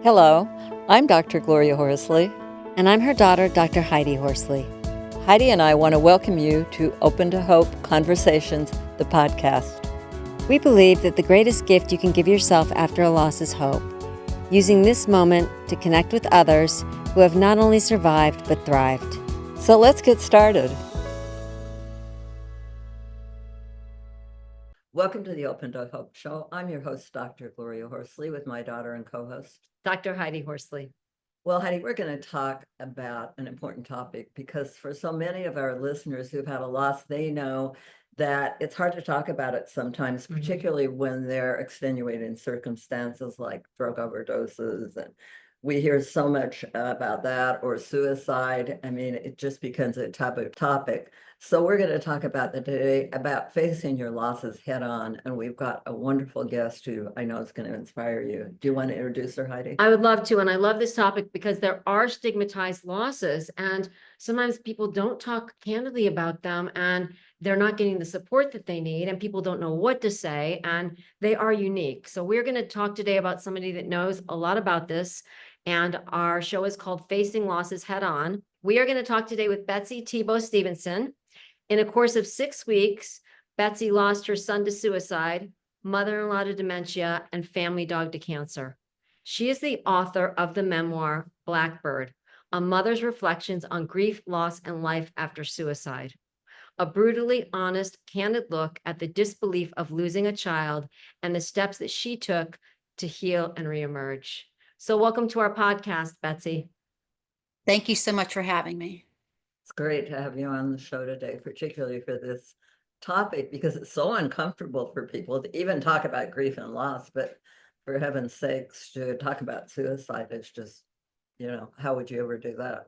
Hello, I'm Dr. Gloria Horsley. And I'm her daughter, Dr. Heidi Horsley. Heidi and I want to welcome you to Open to Hope Conversations, the podcast. We believe that the greatest gift you can give yourself after a loss is hope, using this moment to connect with others who have not only survived but thrived. So let's get started. Welcome to the Open to Hope show. I'm your host, Dr. Gloria Horsley, with my daughter and co-host, Dr. Heidi Horsley. Well, Heidi, we're going to talk about an important topic because for so many of our listeners who've had a loss, they know that it's hard to talk about it sometimes, particularly when they're extenuating circumstances like drug overdoses. And we hear so much about that, or suicide. I mean, it just becomes a taboo topic. So we're going to talk about today about facing your losses head on. And we've got a wonderful guest who I know is going to inspire you. Do you want to introduce her, Heidi? I would love to. And I love this topic because there are stigmatized losses, and sometimes people don't talk candidly about them, and they're not getting the support that they need, and people don't know what to say, and they are unique. So we're going to talk today about somebody that knows a lot about this. And our show is called Facing Losses Head On. We are going to talk today with Betsy Thibaut Stephenson. In a course of 6 weeks, Betsy lost her son to suicide, mother-in-law to dementia, and family dog to cancer. She is the author of the memoir, Blackbird, a mother's reflections on grief, loss, and life after suicide. A brutally honest, candid look at the disbelief of losing a child and the steps that she took to heal and reemerge. So welcome to our podcast, Betsy. Thank you so much for having me. It's great to have you on the show today, particularly for this topic, because it's so uncomfortable for people to even talk about grief and loss. But for heaven's sakes, to talk about suicide is just, how would you ever do that?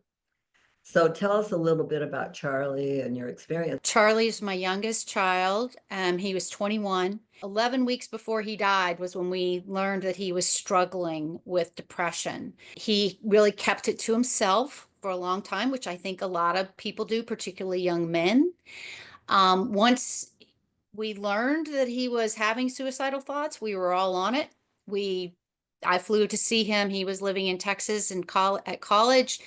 So tell us a little bit about Charlie and your experience. Charlie is my youngest child. He was 21. 11 weeks before he died was when we learned that he was struggling with depression. He really kept it to himself for a long time, which I think a lot of people do, particularly young men. Once we learned that he was having suicidal thoughts, we were all on it. I flew to see him. He was living in Texas at college.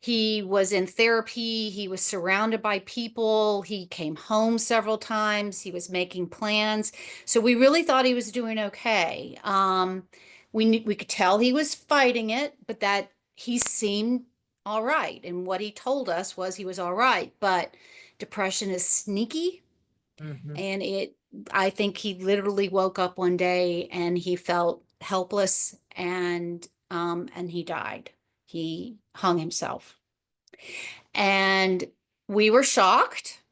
He was in therapy. He was surrounded by people. He came home several times. He was making plans. So we really thought he was doing okay. We could tell he was fighting it, but that he seemed all right. And what he told us was he was all right. But depression is sneaky. And I think he literally woke up one day and he felt helpless, and he died. He hung himself. And we were shocked,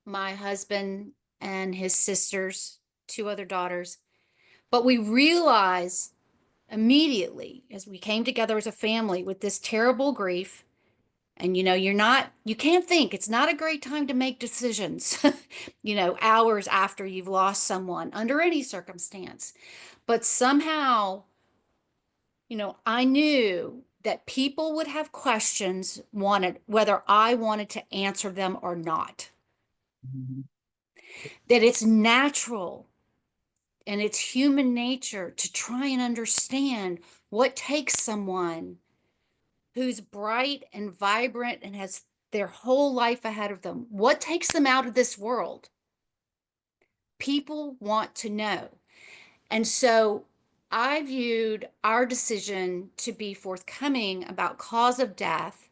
my husband and his sisters, 2 other daughters. But we realized immediately as we came together as a family with this terrible grief, and you can't think, it's not a great time to make decisions, hours after you've lost someone under any circumstance. But somehow, I knew that people would have questions, whether I wanted to answer them or not. That it's natural and it's human nature to try and understand what takes someone who's bright and vibrant and has their whole life ahead of them. What takes them out of this world? People want to know. And so I viewed our decision to be forthcoming about cause of death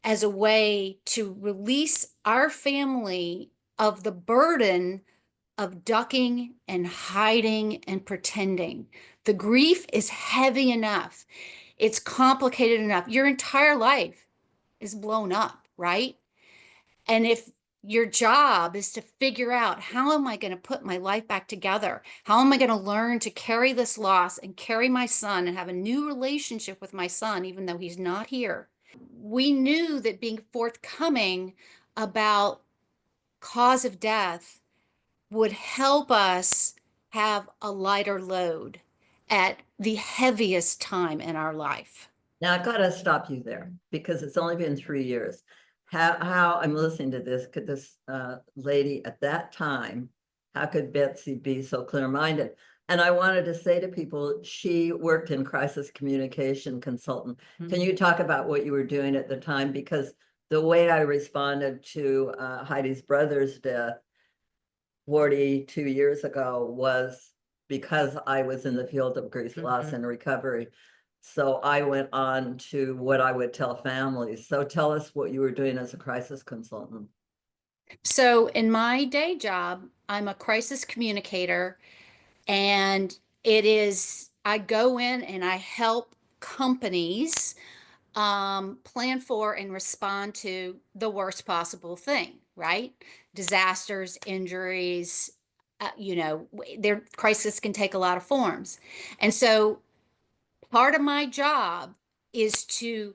as a way to release our family of the burden of ducking and hiding and pretending. The grief is heavy enough. It's complicated enough. Your entire life is blown up, right? And if your job is to figure out, how am I going to put my life back together? How am I going to learn to carry this loss and carry my son and have a new relationship with my son, even though he's not here? We knew that being forthcoming about cause of death would help us have a lighter load at the heaviest time in our life. Now I've got to stop you there because it's only been 3 years. How I'm listening to this, could this lady at that time, how could Betsy be so clear-minded? And I wanted to say to people, she worked in crisis communication consultant. Can you talk about what you were doing at the time? Because the way I responded to Heidi's brother's death 42 years ago was because I was in the field of grief, loss, and recovery. So I went on to what I would tell families. So tell us what you were doing as a crisis consultant. So in my day job, I'm a crisis communicator, and I go in and I help companies plan for and respond to the worst possible thing, right? Disasters, injuries, their crisis can take a lot of forms. And so part of my job is to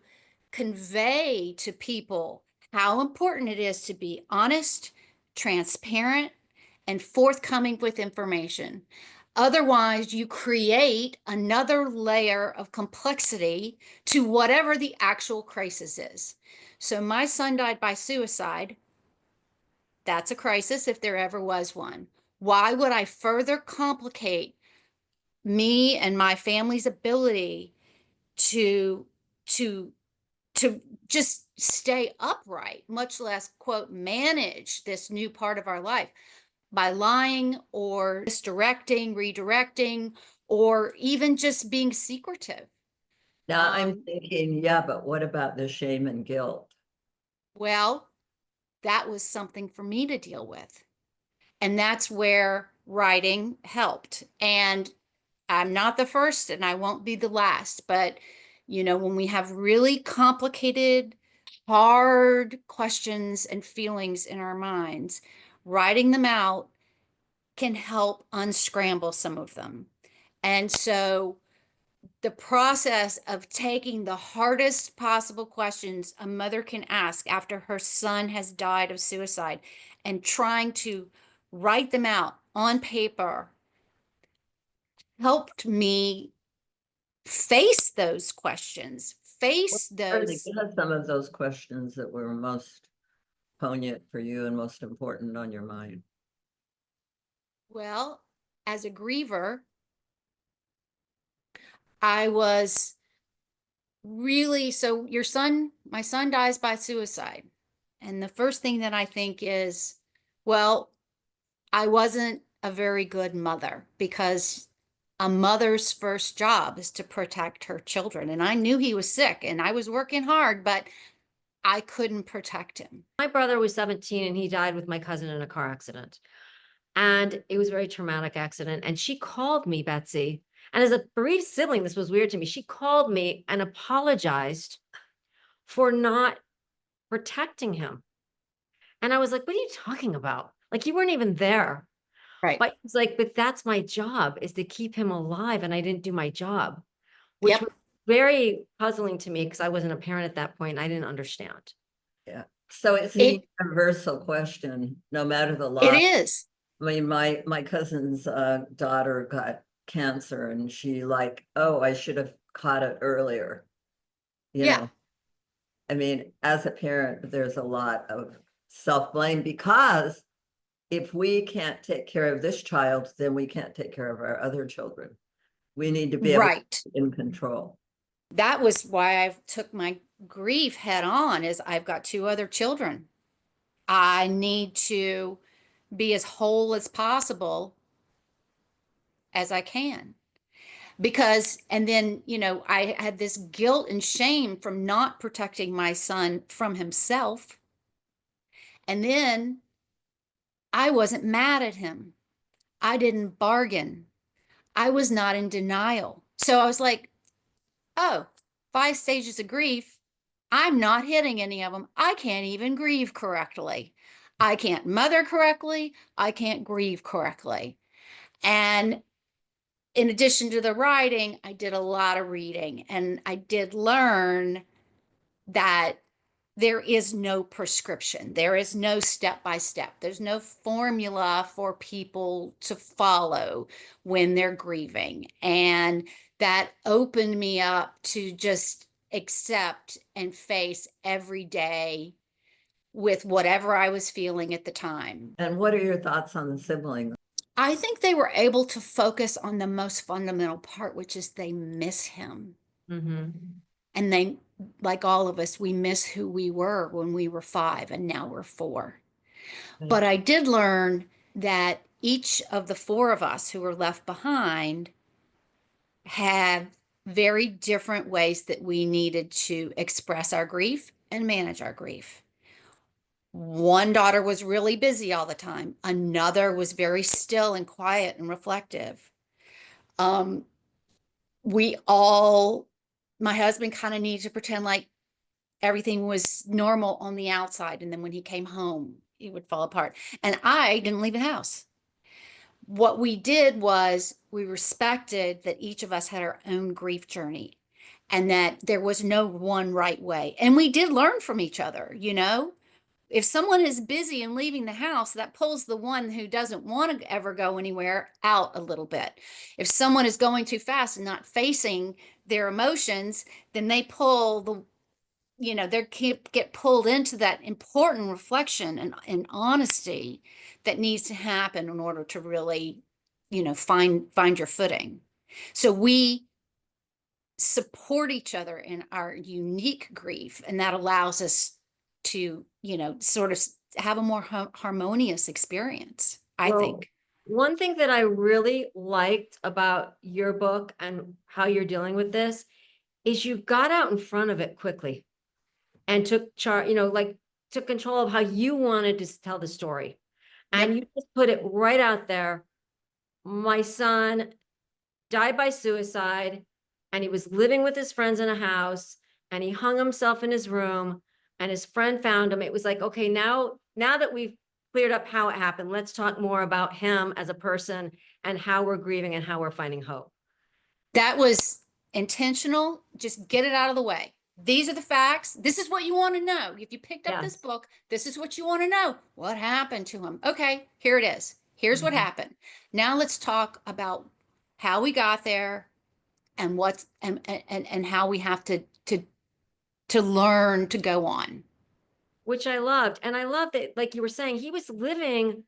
convey to people how important it is to be honest, transparent, and forthcoming with information. Otherwise, you create another layer of complexity to whatever the actual crisis is. So my son died by suicide. That's a crisis if there ever was one. Why would I further complicate me and my family's ability to to to just stay upright, much less, quote, manage this new part of our life by lying or misdirecting, redirecting, or even just being secretive? Now I'm thinking, yeah, but what about the shame and guilt? Well, that was something for me to deal with. And that's where writing helped. And I'm not the first and I won't be the last, but when we have really complicated, hard questions and feelings in our minds, writing them out can help unscramble some of them. And so the process of taking the hardest possible questions a mother can ask after her son has died of suicide and trying to write them out on paper helped me face those questions, face those. Give us some of those questions that were most poignant for you and most important on your mind. Well, as a griever, I was really, so my son dies by suicide. And the first thing that I think is, well, I wasn't a very good mother, because a mother's first job is to protect her children. And I knew he was sick and I was working hard, but I couldn't protect him. My brother was 17 and he died with my cousin in a car accident. And it was a very traumatic accident. And she called me, Betsy. And as a bereaved sibling, this was weird to me. She called me and apologized for not protecting him. And I was like, what are you talking about? Like, you weren't even there. Right. But it's like, but that's my job, is to keep him alive. And I didn't do my job, which was very puzzling to me because I wasn't a parent at that point. And I didn't understand. Yeah. So it's a universal question, no matter the loss. It is. I mean, my cousin's daughter got cancer and she oh, I should have caught it earlier. You know, I mean, as a parent, there's a lot of self-blame, because if we can't take care of this child, then we can't take care of our other children. We need to be able to be in control. That was why I took my grief head on, is I've got 2 other children. I need to be as whole as possible as I can. Because, and then, I had this guilt and shame from not protecting my son from himself. And then I wasn't mad at him. I didn't bargain. I was not in denial. So I was like, oh, 5 stages of grief. I'm not hitting any of them. I can't even grieve correctly. I can't mother correctly. I can't grieve correctly. And in addition to the writing, I did a lot of reading, and I did learn that there is no prescription. There is no step-by-step. There's no formula for people to follow when they're grieving. And that opened me up to just accept and face every day with whatever I was feeling at the time. And what are your thoughts on the siblings? I think they were able to focus on the most fundamental part, which is they miss him. Mm-hmm. And they, like all of us, we miss who we were when we were 5 and now we're 4. But I did learn that each of the 4 of us who were left behind have very different ways that we needed to express our grief and manage our grief. One daughter was really busy all the time. Another was very still and quiet and reflective. We all, my husband kind of needed to pretend like everything was normal on the outside. And then when he came home, he would fall apart. And I didn't leave the house. What we did was we respected that each of us had our own grief journey and that there was no one right way. And we did learn from each other, you know? If someone is busy and leaving the house, that pulls the one who doesn't want to ever go anywhere out a little bit. If someone is going too fast and not facing their emotions, then they pull the, you know, they get pulled into that important reflection and honesty that needs to happen in order to really, you know, find your footing. So we support each other in our unique grief, and that allows us to, you know, sort of have a more harmonious experience, I Well, think. one thing that I really liked about your book and how you're dealing with this is you got out in front of it quickly and took charge, you know, like took control of how you wanted to tell the story. And Yep. you just put it right out there. My son died by suicide, and he was living with his friends in a house, and he hung himself in his room, and his friend found him. It was like, okay, now that we've cleared up how it happened, let's talk more about him as a person and how we're grieving and how we're finding hope. That was intentional. Just get it out of the way. These are the facts. This is what you want to know. If you picked up this Yes. book, this is what you want to know. What happened to him? Okay, here it is. Here's what Mhm. happened. Now let's talk about how we got there and what's and how we have to learn to go on. Which I loved. And I loved that, like you were saying, he was living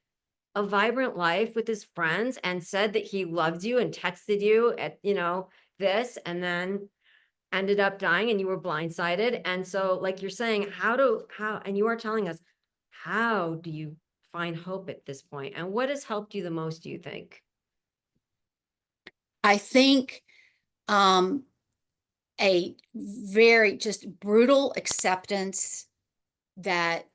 a vibrant life with his friends and said that he loved you and texted you at, you know, this, and then ended up dying and you were blindsided. And so, like you're saying, and you are telling us, how do you find hope at this point? And what has helped you the most, do you think? I think a very just brutal acceptance that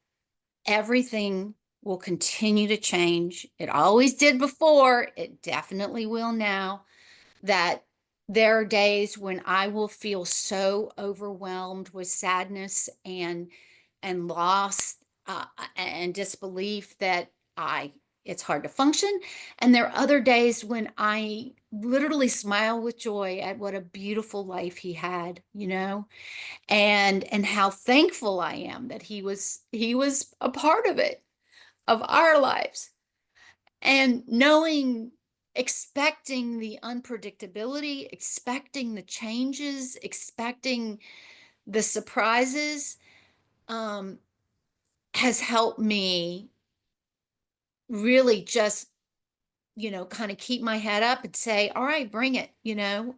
everything will continue to change. It always did before. It definitely will now. That there are days when I will feel so overwhelmed with sadness and loss and disbelief that it's hard to function. And there are other days when I literally smile with joy at what a beautiful life he had, you know, and how thankful I am that he was a part of it, of our lives. And knowing, expecting the unpredictability, expecting the changes, expecting the surprises, has helped me really just, you know, kind of keep my head up and say, all right, bring it, you know,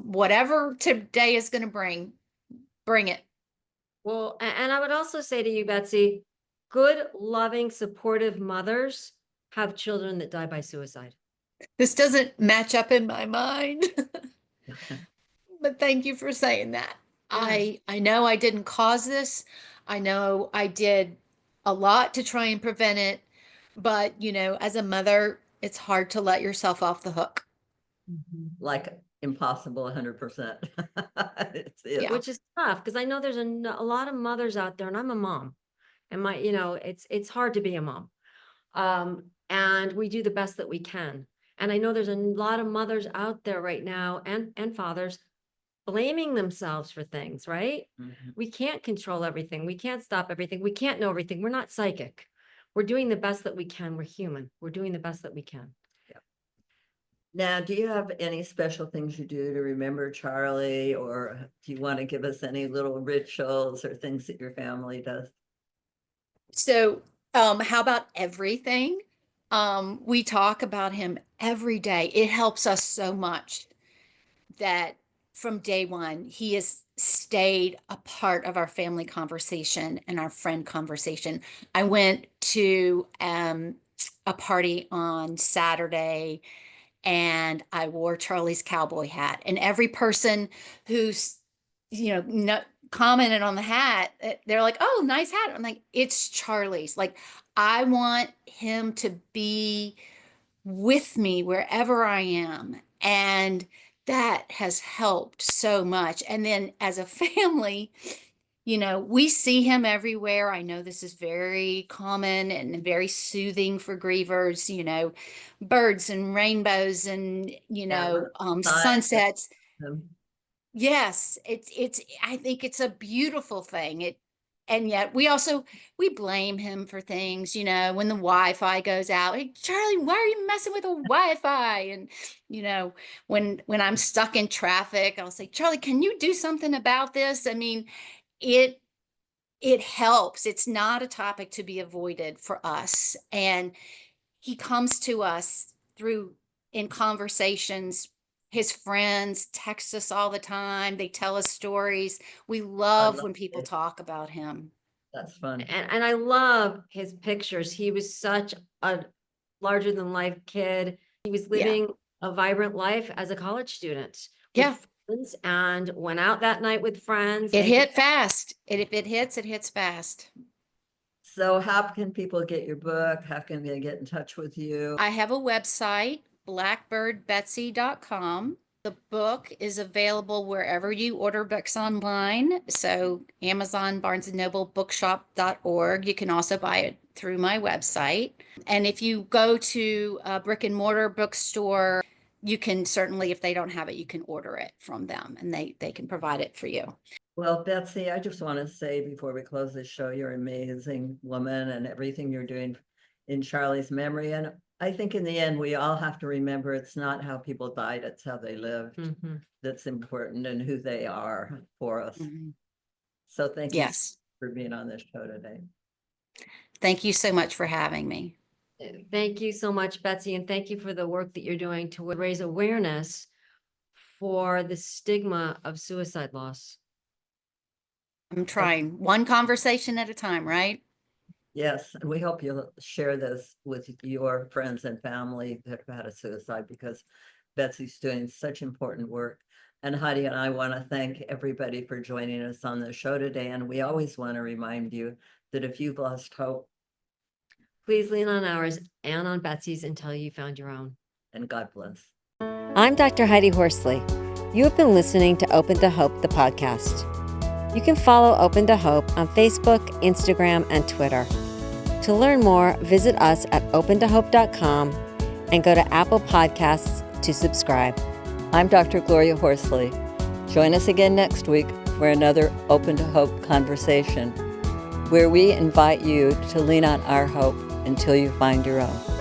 whatever today is going to bring it. Well, and I would also say to you, Betsy, good, loving, supportive mothers have children that die by suicide. This doesn't match up in my mind, but thank you for saying that. Yeah. I know I didn't cause this. I know I did a lot to try and prevent it, but you know, as a mother, it's hard to let yourself off the hook. Mhm. Like impossible 100%. Yeah. Which is tough because I know there's a lot of mothers out there, and I'm a mom, and my, you know, it's hard to be a mom. And we do the best that we can. And I know there's a lot of mothers out there right now and fathers blaming themselves for things, right? Mhm. We can't control everything. We can't stop everything. We can't know everything. We're not psychic. We're doing the best that we can. We're human. We're doing the best that we can. Now, do you have any special things you do to remember Charlie, or do you want to give us any little rituals or things that your family does? So, how about everything? We talk about him every day. It helps us so much that from day one, he has stayed a part of our family conversation and our friend conversation. I went to a party on Saturday and I wore Charlie's cowboy hat. And every person who's, commented on the hat, they're like, "Oh, nice hat." I'm like, "It's Charlie's." Like, I want him to be with me wherever I am. And that has helped so much. And then as a family, we see him everywhere. I know this is very common and very soothing for grievers, birds and rainbows and, Yeah, signs that, sunsets. um, Yes, I think it's a beautiful thing. And yet we blame him for things, when the Wi-Fi goes out. "Hey, Charlie, why are you messing with the Wi-Fi?" And, when I'm stuck in traffic, I'll say, "Charlie, can you do something about this?" I mean, it it helps. It's not a topic to be avoided for us. And he comes to us through in conversations. His friends text us all the time. They tell us stories. We I love love when people it. talk about him. That's fun. And I love his pictures. He was such a larger than life kid. He was Yeah. living a vibrant life as a college student Yeah. with friends and went out that night with friends. It and hit fast. If it hits fast. So how can people get your book? How can they get in touch with you? I have a website, blackbirdbetsy.com. The book is available wherever you order books online. So Amazon, Barnes & Noble, bookshop.org. You can also buy it through my website. And if you go to a brick and mortar bookstore, you can certainly, if they don't have it, you can order it from them and they can provide it for you. Well, Betsy, I just want to say before we close this show, you're an amazing woman and everything you're doing in Charlie's memory. And I think in the end, we all have to remember it's not how people died, it's how they lived. Mhm. That's important and who they are for us. Mhm. So thank you Yes. for being on this show today. Thank you so much for having me. Thank you so much, Betsy, and thank you for the work that you're doing to raise awareness for the stigma of suicide loss. I'm trying one conversation at a time, right? Yes, and we hope you'll share this with your friends and family that have had a suicide because Betsy's doing such important work. And Heidi and I want to thank everybody for joining us on the show today. And we always want to remind you that if you've lost hope, Please lean on ours and on Betsy's until you found your own. and God bless. I'm Dr. Heidi Horsley. You have been listening to Open to Hope, the podcast. You can follow Open to Hope on Facebook, Instagram, and Twitter. To learn more, visit us at opentohope.com and go to Apple Podcasts to subscribe. I'm Dr. Gloria Horsley. Join us again next week for another Open to Hope conversation, where we invite you to lean on our hope until you find your own.